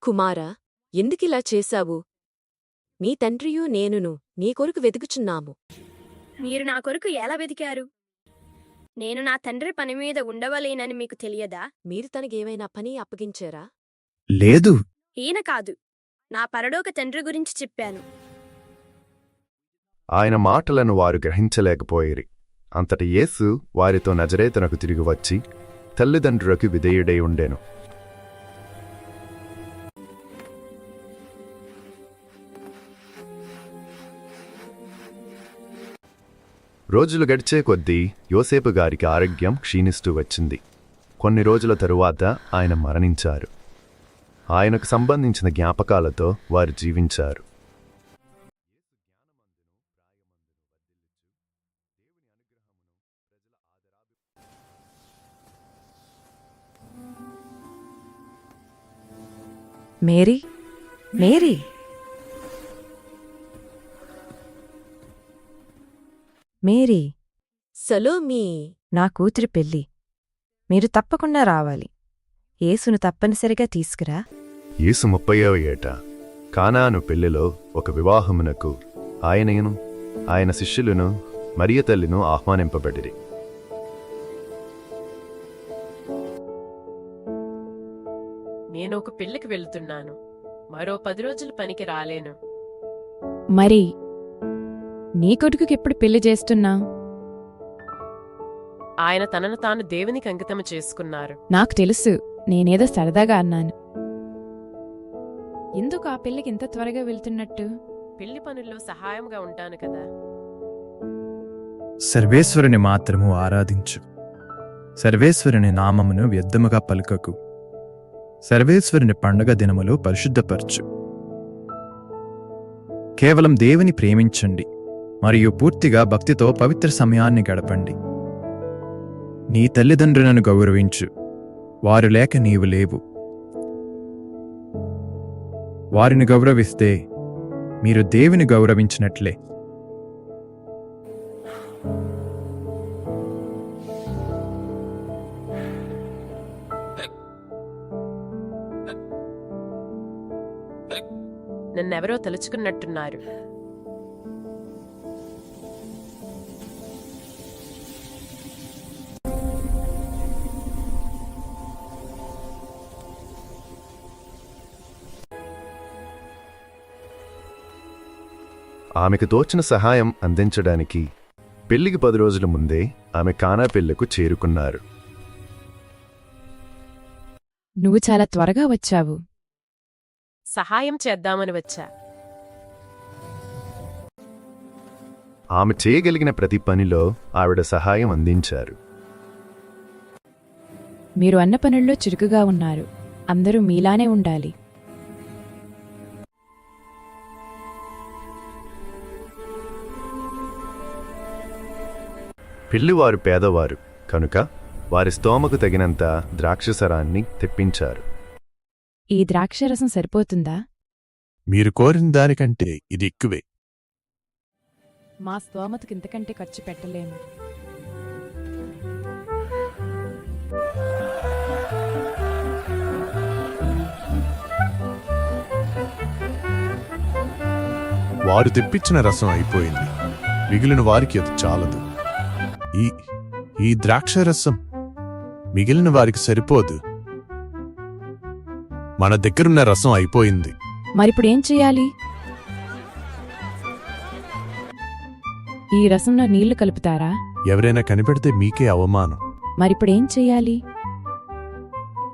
కుమారా, ఎందుకిలా చేశావు? నీ తండ్రియూ నేనును నీ కొరకు వెతుకుచున్నాము. మీరు నా కొరకు ఎలా వెతికారు? నేను నా తండ్రి పని మీద ఉండవలేనని మీకు తెలియదా? మీరు తనకేమైనా పని అప్పగించారా? లేదు. ఈయన కాదు, నా పరలోక తండ్రి గురించి చెప్పాను. ఆయన మాటలను వారు గ్రహించలేకపోయిరి. అంతట యేసు వారితో నజరేతునకు తిరిగి వచ్చి తల్లిదండ్రులకు విధేయుడై ఉండెను. రోజులు గడిచే కొద్దీ యోసేపు గారికి ఆరోగ్యం క్షీణిస్తూ వచ్చింది. కొన్ని రోజుల తరువాత ఆయన మరణించారు. ఆయనకు సంబంధించిన జ్ఞాపకాలతో వారు జీవించారు. మేరీ, మేరీ, మేరీ, సలోమీ, నా కూతురి పెళ్ళి. మీరు తప్పకుండా రావాలి. యేసును తప్పనిసరిగా తీసుకురా. యేసు 30వ ఏట కానాను పెళ్లిలో ఒక వివాహమునకు ఆయనను ఆయన శిష్యులను మరియ తల్లిను ఆహ్వానింపబడిరి. నేను ఒక పెళ్లికి వెళ్తున్నాను. మరో 10 రోజులు పనికి రాలేను. మరి నీ కొడుకుకి ఎప్పుడు పెళ్లి చేస్తున్నా? ఆయన తనను తాను దేవునికి అంకితం చేసుకున్నారు. నాకు తెలుసు, నేనేదో సరదాగా అన్నాను. ఎందుకు ఆ పెళ్లికి ఇంత త్వరగా వెళ్తున్నట్టు? పెళ్లి పనుల్లో సహాయంగా ఉంటాను కదా. సర్వేశ్వరుని మాత్రము ఆరాధించు. సర్వేశ్వరుని నామమును వ్యర్థముగా పలుకకు. సర్వేశ్వరుని పండుగ దినములో పరిశుద్ధపరచు. కేవలం దేవుని ప్రేమించండి మరియు పూర్తిగా భక్తితో పవిత్ర సమయాన్ని గడపండి. నీ తల్లిదండ్రులను గౌరవించు. వారు లేక నీవు లేవు. వారిని గౌరవిస్తే మీరు దేవుని గౌరవించినట్లే. నన్నెవరో తలుచుకున్నట్టున్నారు. ఆమెకు తోచిన సహాయం అందించడానికి పెళ్లికి 10 రోజుల ముందే ఆమె కానా పెళ్లికు చేరుకున్నారు. నువ్వు చాలా త్వరగా వచ్చావు. సహాయం చేద్దామని వచ్చా. ఆమె చేయగలిగిన ప్రతి పనిలో ఆవిడ సహాయం అందించారు. మీరు అన్న పనుల్లో చురుకుగా ఉన్నారు. అందరూ మీలానే ఉండాలి. పిల్లివారు పేదవారు కనుక వారి స్తోమకు తగినంత ద్రాక్షసరాన్ని తెప్పించారు. ఈ ద్రాక్షరసం సరిపోతుందా? మీరు కోరిన దానికంటే ఇది ఎక్కువే. మా స్తోమతకి ఇంతకంటే ఖర్చు పెట్టలేము. వారు తెప్పించిన రసం అయిపోయింది. మిగిలిన వారికి అది చాలదు. ఈ ద్రాక్షరసం మిగిలిన వారికి సరిపోదు. మన దగ్గరున్న రసం అయిపోయింది. మరిప్పుడేం చెయ్యాలి? ఈ రసంలో నీళ్లు కలుపుతారా? ఎవరైనా కనిపెడితే మీకే అవమానం. మరిప్పుడేం చెయ్యాలి?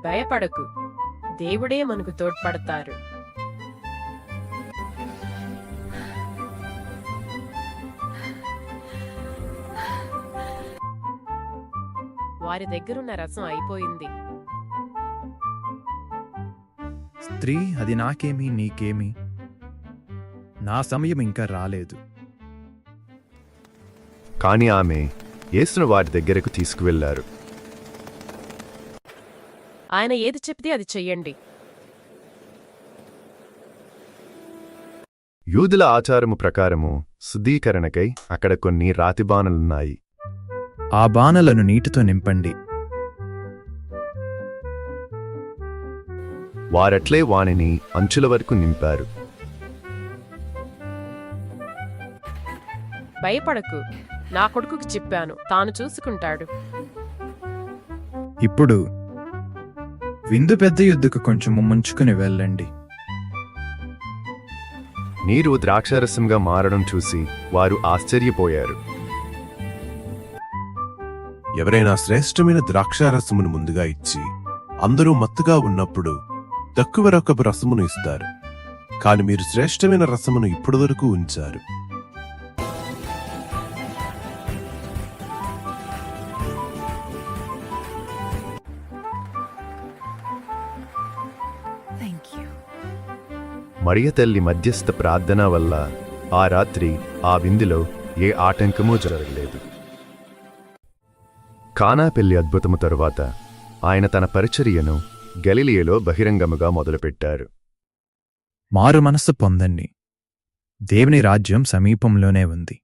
భయపడకు, దేవుడే మనకు తోడ్పడతారు. వారి దగ్గరున్న రసం అయిపోయింది. స్త్రీ, అది నాకేమి నీకేమి? నా సమయం ఇంకా రాలేదు. కాని ఆమె యేసును వారి దగ్గరకు తీసుకువెళ్లారు. ఆయన ఏది చెప్తే అది చెయ్యండి. యూదుల ఆచారము ప్రకారము శుద్ధీకరణకై అక్కడ కొన్ని రాతి బాణలున్నాయి. ఆ బాణలను నీటితో నింపండి. వారట్లే వానిని అంచుల వరకు నింపారు. భయపడకు, నా కొడుకుకి చెప్పాను, తాను చూసుకుంటాడు. ఇప్పుడు విందు పెద్ద యుద్ధకు కొంచెం ముంచుకుని వెళ్ళండి. నీరు ద్రాక్షారసంగా మారడం చూసి వారు ఆశ్చర్యపోయారు. ఎవరైనా శ్రేష్టమైన ద్రాక్షారసమును ముందుగా ఇచ్చి అందరూ మత్తుగా ఉన్నప్పుడు తక్కువ రకపు రసమును ఇస్తారు. కాని మీరు శ్రేష్టమైన రసమును ఇప్పటి వరకు ఉంచారు. మరియ తల్లి మధ్యస్థ ప్రార్థన వల్ల ఆ రాత్రి ఆ విందులో ఏ ఆటంకమూ జరగలేదు. కానా పెళ్లి అద్భుతము తరువాత ఆయన తన పరిచర్యను గలిలియలో బహిరంగముగా మొదలుపెట్టారు. మారు మనస్సు పొందండి. దేవుని రాజ్యం సమీపంలోనే ఉంది.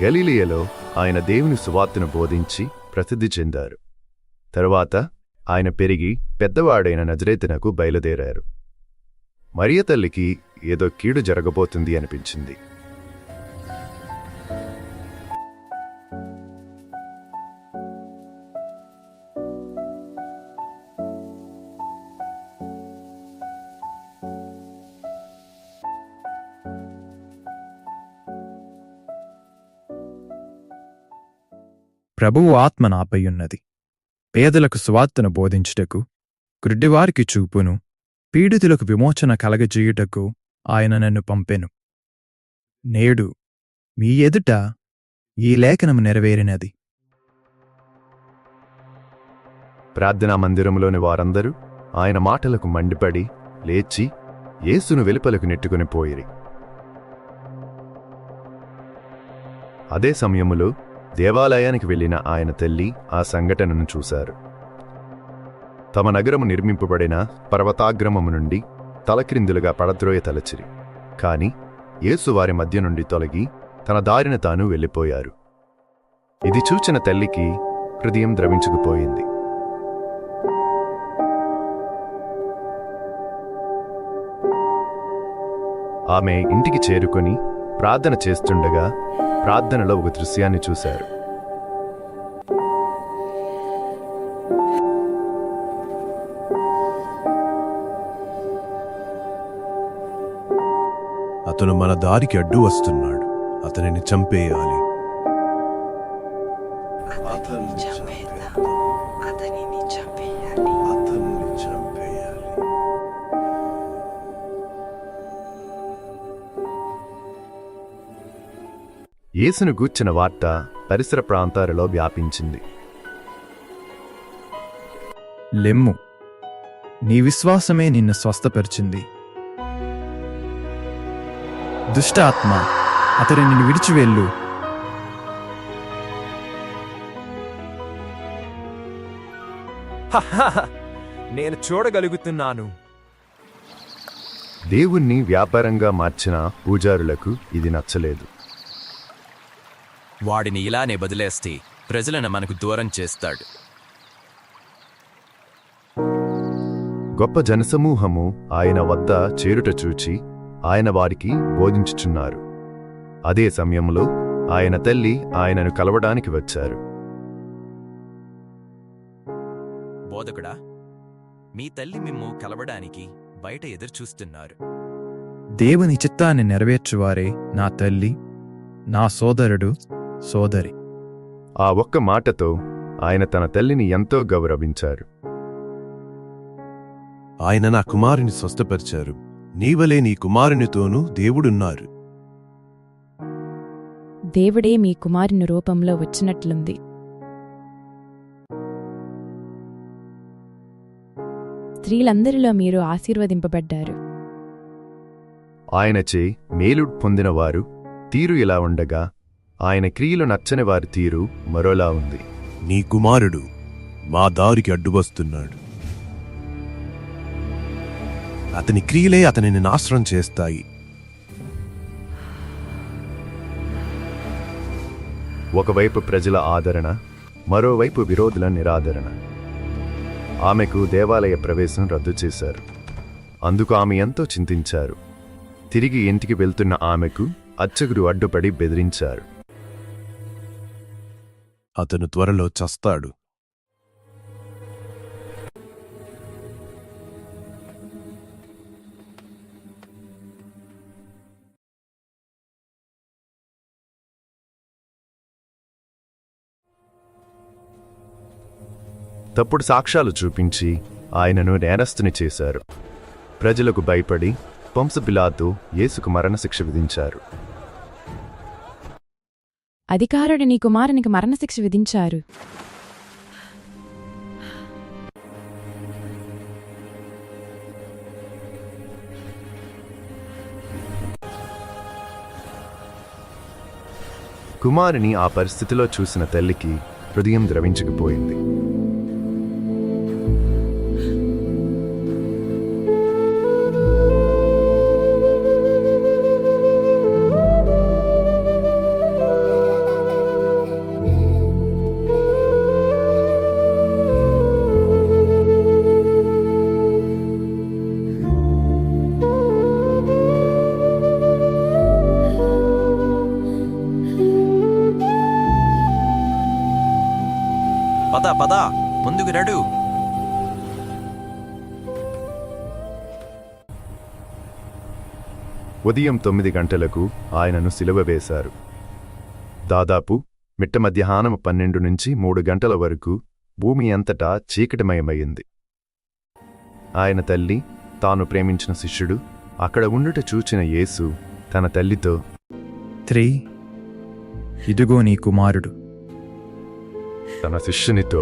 గలిలియలో ఆయన దేవుని సువార్తను బోధించి ప్రసిద్ధి చెందారు. తరువాత ఆయన పెరిగి పెద్దవాడైన నజరేతునకు బయలుదేరారు. మరియ తల్లికి ఏదో కీడు జరగబోతుంది అనిపించింది. ప్రభువు ఆత్మ నాపైయున్నది. పేదలకు సువార్తను బోధించుటకు, గ్రుడ్డివారికి చూపును, పీడితులకు విమోచన కలగజేయుటకు ఆయన నన్ను పంపెను. నేడు మీ ఎదుట ఈ లేఖనము నెరవేరినది. ప్రార్థనా మందిరంలోని వారందరూ ఆయన మాటలకు మండిపడి లేచి యేసును వెలుపలకు నెట్టుకుని పోయిరి. అదే సమయములో దేవాలయానికి వెళ్లిన ఆయన తల్లి ఆ సంఘటనను చూశారు. తమ నగరము నిర్మింపబడిన పర్వతాగ్రమము నుండి తలక్రిందులుగా పడద్రోయ తలచిరి. కాని యేసు వారి మధ్య నుండి తొలగి తన దారిన తాను వెళ్ళిపోయారు. ఇది చూచిన తల్లికి హృదయం ద్రవించుకుపోయింది. ఆమె ఇంటికి చేరుకొని ప్రార్థన చేస్తుండగా ప్రార్థనలో ఒక దృశ్యాన్ని చూశారు. అతను మన దారికి అడ్డు వస్తున్నాడు. అతనిని చంపేయాలి. యేసును గూర్చిన వార్త పరిసర ప్రాంతాలలో వ్యాపించింది. లెమ్ము, నీ విశ్వాసమే నిన్ను స్వస్థపరిచింది. దుష్ట ఆత్మ, అతడు నిన్ను విడిచివెళ్ళు. నేను చూడగలుగుతున్నాను. దేవుణ్ణి వ్యాపారంగా మార్చిన పూజారులకు ఇది నచ్చలేదు. వాడిని ఇలానే వదిలేస్తే ప్రజలను మనకు దూరం చేస్తాడు. గొప్ప జనసమూహము ఆయన వద్ద చేరుట చూచి ఆయన వారికి బోధించుచున్నారు. అదే సమయంలో ఆయన తల్లి ఆయనను కలవడానికి వచ్చారు. బోధకుడా, మీ తల్లి మిమ్ము కలవడానికి బయట ఎదురుచూస్తున్నారు. దేవుని చిత్తాన్ని నెరవేర్చువారే నా తల్లి, నా సోదరుడు, సోదరి. ఆ ఒక్క మాటతో ఆయన తన తల్లిని ఎంతో గౌరవించారు. ఆయన నా కుమారుని స్వస్థపరిచారు. నీవలే నీ కుమారునితోనూ దేవుడున్నారు. దేవుడే మీ కుమారుని రూపంలో వచ్చినట్లుంది. స్త్రీలందరిలో మీరు ఆశీర్వదింపబడ్డారు. ఆయనచే మేలు పొందినవారు తీరు ఇలా ఉండగా ఆయన క్రియలు నచ్చని వారి తీరు మరోలా ఉంది. నీ కుమారుడు మా దారికి అడ్డువస్తున్నాడు. అతని క్రియలే అతనిని నాశనం చేస్తాయి. ఒకవైపు ప్రజల ఆదరణ, మరోవైపు విరోధుల నిరాదరణ. ఆమెకు దేవాలయ ప్రవేశం రద్దు చేశారు. అందుకు ఆమె ఎంతో చింతించారు. తిరిగి ఇంటికి వెళ్తున్న ఆమెకు అర్చకుడు అడ్డుపడి బెదిరించారు. అతను త్వరలో చస్తాడు. తప్పుడు సాక్ష్యాలు చూపించి ఆయనను నేరస్తుని చేశారు. ప్రజలకు భయపడి పొంసు పిలాతు యేసుకు మరణశిక్ష విధించారు. అధికారుడు నీ కుమారునికి మరణశిక్ష విధించారు. కుమారుని ఆ పరిస్థితిలో చూసిన తల్లికి హృదయం ద్రవించకపోయింది. పద పద, ముందుకు నడు. ఉదయం 9 గంటలకు ఆయనను సిలువ వేశారు. దాదాపు మిట్ట మధ్యాహ్నం 12 నుంచి 3 గంటల వరకు భూమి అంతటా చీకటిమయమైంది. ఆయన తల్లి, తాను ప్రేమించిన శిష్యుడు అక్కడ ఉండుట చూచిన యేసు తన తల్లితో, స్త్రీ, ఇదిగో నీ కుమారుడు. తన శిష్యునితో,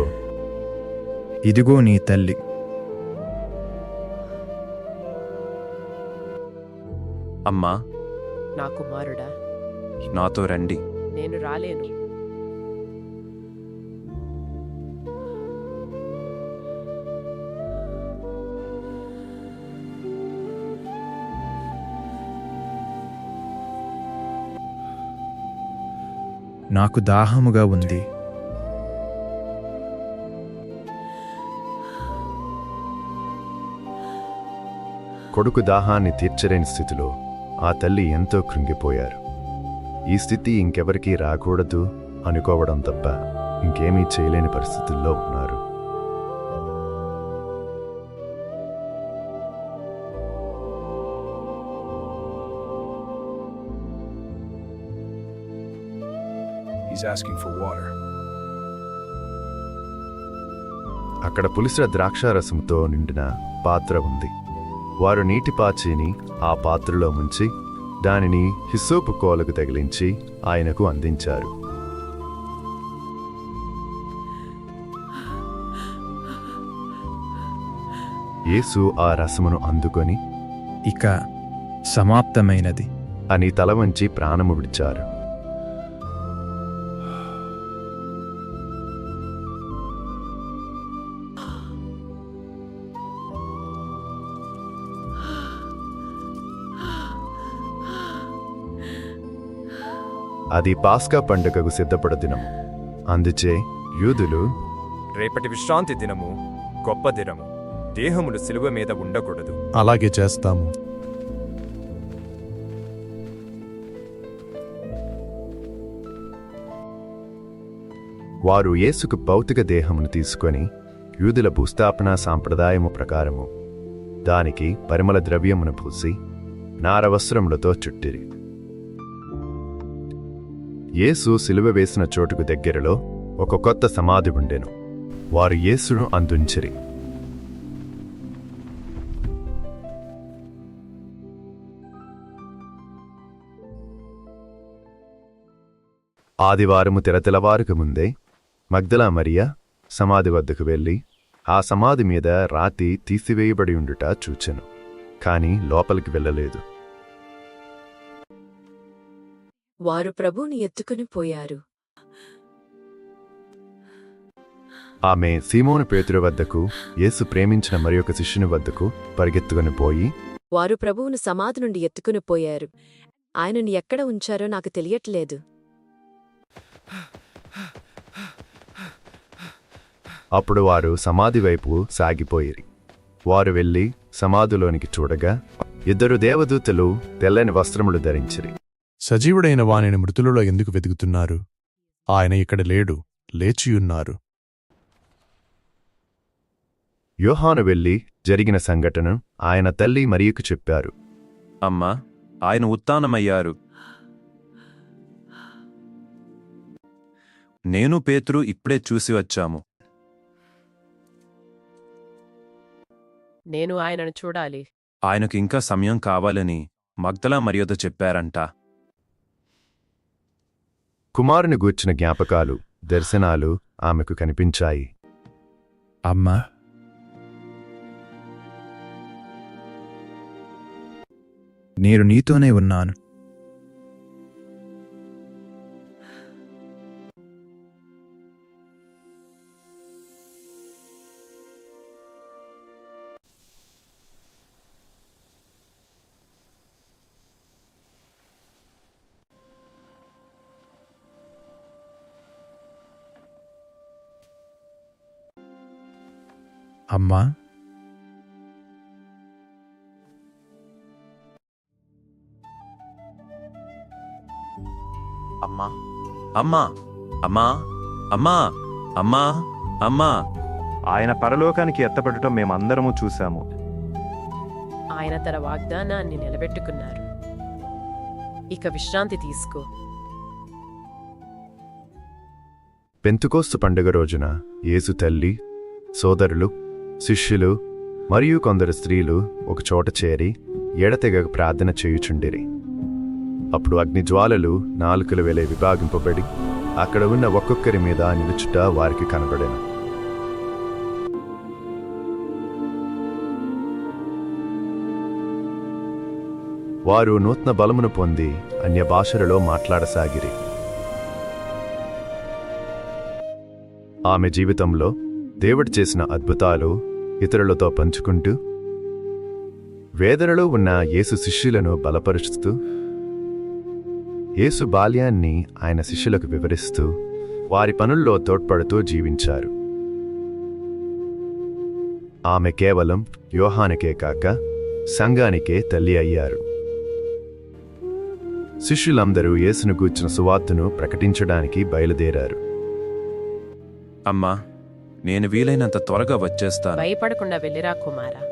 ఇదిగో నీ తల్లి. అమ్మా, నా కుమారుడా, నాతో రండి. నేను రాలేను. నాకు దాహముగా ఉంది. కొడుకు దాహాన్ని తీర్చలేని స్థితిలో ఆ తల్లి ఎంతో కృంగిపోయారు. ఈ స్థితి ఇంకెవరికీ రాకూడదు అనుకోవడం తప్ప ఇంకేమీ చేయలేని పరిస్థితుల్లో ఉన్నారు. He's asking for water. అక్కడ పులిసిన ద్రాక్షారసంతో నిండిన పాత్ర ఉంది. వారు నీటి పాచిని ఆ పాత్రలో ముంచి దానిని హిస్సోపు కోలకు తగిలించి ఆయనకు అందించారు. యేసు ఆ రసమును అందుకొని, ఇక సమాప్తమైనది అని తల వంచి ప్రాణము విడిచారు. అది పాస్కా పండుగకు సిద్ధపడ దినము. అందుచే యూదులు రేపటి విశ్రాంతి దినము గొప్ప దినము. దేహములు సిలువ మీద ఉండకూడదు. అలాగే చేస్తాము. వారు యేసుకు భౌతిక దేహమును తీసుకొని యూదుల భూస్థాపనా సాంప్రదాయము ప్రకారము దానికి పరిమళ ద్రవ్యమును పూసి నారవస్త్రములతో చుట్టిరి. యేసు సిలువ వేసిన చోటుకు దగ్గరలో ఒక కొత్త సమాధి ఉండెను. వారు యేసును అందుంచిరి. ఆదివారము తెరతెలవారుకు ముందే మగ్దలా మరియా సమాధి వద్దకు వెళ్ళి ఆ సమాధి మీద రాతి తీసివేయబడి ఉండుట చూచెను. కాని లోపలికి వెళ్ళలేదు. వారు ప్రభువుని ఎత్తుకుని పోయారు. ఆమె సీమోను పేతురు వద్దకు, యేసు ప్రేమించిన మరియొక శిష్యుని వద్దకు పరిగెత్తుకుని పోయి, వారు ప్రభువును సమాధి నుండి ఎత్తుకుని పోయారు. ఆయనను ఎక్కడ ఉంచారో నాకు తెలియట్లేదు. అప్పుడు వారు సమాధి వైపు సాగిపోయిరి. వారు వెళ్లి సమాధిలోనికి చూడగా 2 దేవదూతలు తెల్లని వస్త్రములు ధరించిరి. సజీవుడైన వానిని మృతులలో ఎందుకు వెతుకుతున్నారు? ఆయన ఇక్కడ లేడు, లేచియున్నారు. యోహాను వెళ్లి జరిగిన సంఘటన ఆయన తల్లి మరియకు చెప్పారు. అమ్మా, ఆయన ఉత్థానమయ్యారు. నేను పేతురు ఇప్పుడే చూసి వచ్చాము. నేను ఆయనను చూడాలి. ఆయనకు ఇంకా సమయం కావాలని మగ్దలా మరియతో చెప్పారంట. కుమారుని గూర్చిన జ్ఞాపకాలు, దర్శనాలు ఆమెకు కనిపించాయి. అమ్మా, నేను నీతోనే ఉన్నాను. అమ్మా, అమ్మా, అమ్మా, అమ్మా, అమ్మా, అమ్మా, అమ్మా. ఆయన పరలోకానికి ఎత్తపడటం మేమందరము చూశాము. ఆయన తన వాగ్దానాన్ని నిలబెట్టుకున్నారు. ఇక విశ్రాంతి తీసుకో. పెంతుకోస్తు పండుగ రోజున యేసు తల్లి, సోదరులు, శిష్యులు మరియు కొందరు స్త్రీలు ఒకచోట చేరి ఎడతెగక ప్రార్థన చేయుచుండిరి. అప్పుడు అగ్నిజ్వాలలు నాలుకల వెలే విభాగింపబడి అక్కడ ఉన్న ఒక్కొక్కరి మీద నిలుచుట వారికి కనబడెను. వారు నూతన బలమును పొంది అన్య భాషలలో మాట్లాడసాగిరి. ఆమె జీవితంలో దేవుడు చేసిన అద్భుతాలు ఇతరులతో పంచుకుంటూ, వేదనలో ఉన్న యేసు శిష్యులను బలపరుచుతూ, యేసు బాల్యాన్ని ఆయన శిష్యులకు వివరిస్తూ, వారి పనుల్లో తోడ్పడుతూ జీవించారు. ఆమె కేవలం యోహానుకే కాక సంఘానికే తల్లి అయ్యారు. శిష్యులందరూ యేసును గూర్చిన సువార్తను ప్రకటించడానికి బయలుదేరారు. అమ్మా, నేను వీలైనంత త్వరగా వచ్చేస్తాను. భయపడకుండా వెళ్ళిరా కుమారా.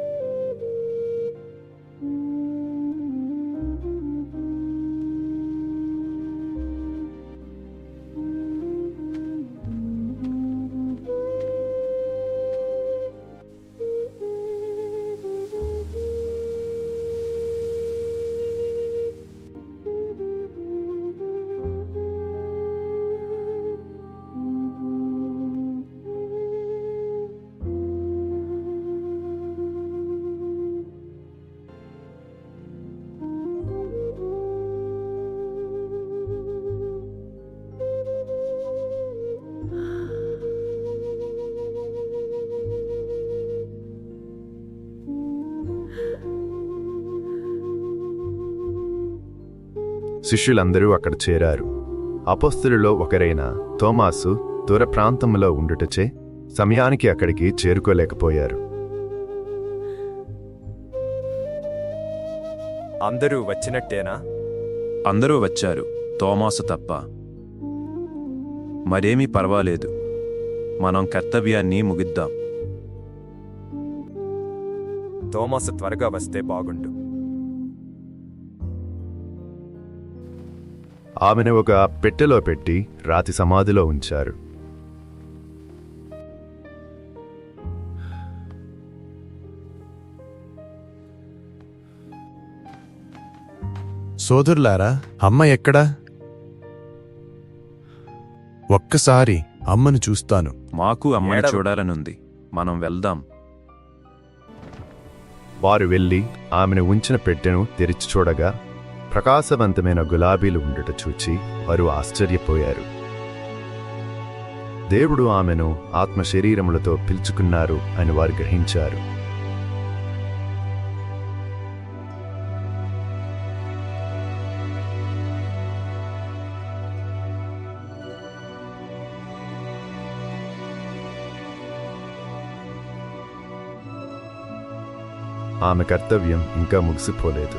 శిష్యులందరూ అక్కడ చేరారు. అపొస్తలులో ఒకరైన తోమాసు దూర ప్రాంతంలో ఉండుటచే సమయానికి అక్కడికి చేరుకోలేకపోయారు. అందరూ వచ్చినట్టేనా? అందరూ వచ్చారు, తోమాసు తప్ప. మరేమీ పర్వాలేదు, మనం కర్తవ్యాన్ని ముగిద్దాం. తోమాసు త్వరగా వస్తే బాగుండు. ఆమెను ఒక పెట్టెలో పెట్టి రాతి సమాధిలో ఉంచారు. సోదరులారా, అమ్మ ఎక్కడా? ఒక్కసారి అమ్మను చూస్తాను. మాకు అమ్మని చూడాలనుంది, మనం వెళ్దాం. వారు వెళ్ళి ఆమెను ఉంచిన పెట్టెను తెరిచి చూడగా ప్రకాశవంతమైన గులాబీలు ఉండుట చూచి వారు ఆశ్చర్యపోయారు. దేవుడు ఆమెను ఆత్మ శరీరములతో పిలుచుకున్నారు అని వారు గ్రహించారు. ఆమె కర్తవ్యం ఇంకా ముగిసిపోలేదు.